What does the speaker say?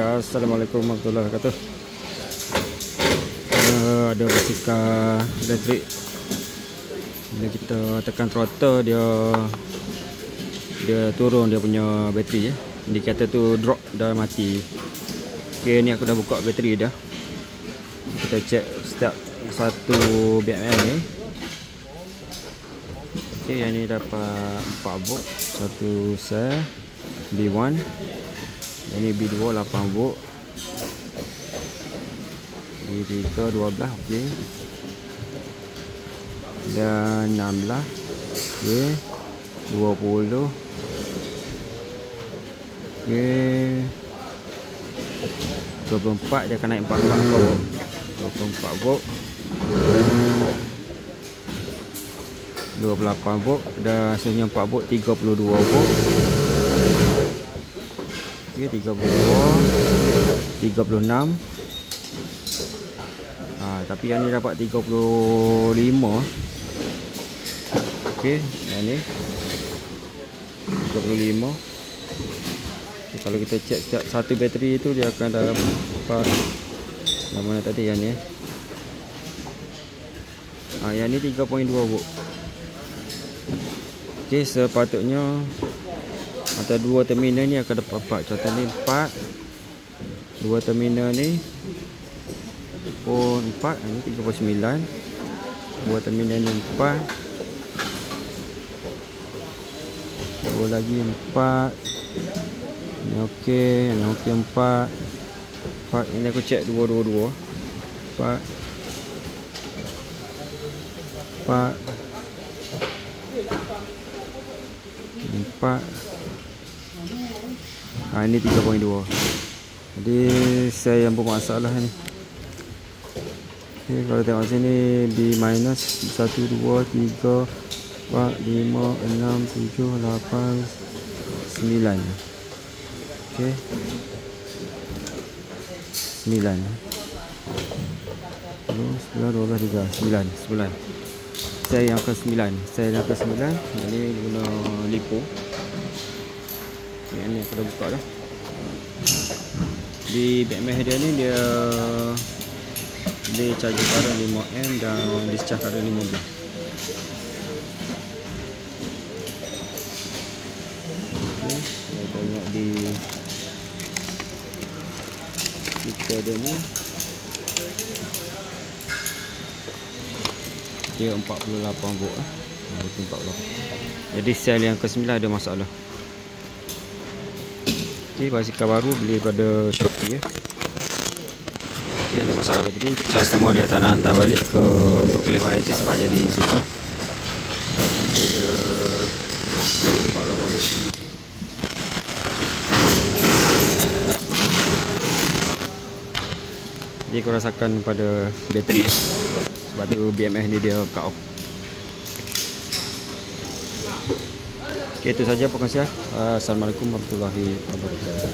Assalamualaikum warahmatullahi wabarakatuh. Ada basikal elektrik. Bila kita tekan throttle, dia turun dia punya bateri ya. Indikator tu drop, dah mati. Okey, ni aku dah buka bateri dah. Kita cek start satu BMS ni. Okey, yang ni dapat 4 volt, satu sel B1. Ini B2 8 volt, B3 12, okey. Dan 16, okey. 20, okey. 24 dia akan naik 44 volt. 24 volt. 28 volt dan hasilnya 4 volt 32 volt. Okey, 32, 36. Tapi yang ni dapat 35. Okey, yang ni 35. Okay, kalau kita cek setiap satu bateri itu dia akan dapat yang mana tadi, yang ni. Yang ni 3.2 volt. Okey, sepatutnya antara dua terminal ni akan dapat 4. Contoh ni 4. Dua terminal ni pun 4. Ini 39. Dua terminal ni 4. Dua lagi 4. Ini okey. Ini okey 4. 4. Ini aku cek 222. 4. 4. 4. Ini 3.2. Jadi saya yang bermasalah ni. Okay, kalau tengok sini B minus 1 2 3 4 5 6 7 8 9. Okey. 9. 10 11 12 13 9. Saya yang ke-9. Saya yang ke-9. Ini guna lipo. Yang ni aku dah buka dah. Di BMS dia ni dia charger current 5A dan discharge current 15. Okey, kita tengok di stiker dia ni. Dia 48 volt . 48. Jadi sel yang ke-9 ada masalah. Okey, basikal baru beli pada Shopee ya. Okey, ada masalah. Jadi customer dia tak nak hantar balik ke Tokyo Variety sebab jadi susah. Jadi kau rasakan pada bateri sebab tu BMS ni dia cut off. Okey, itu saja perkongsian. Assalamualaikum warahmatullahi wabarakatuh.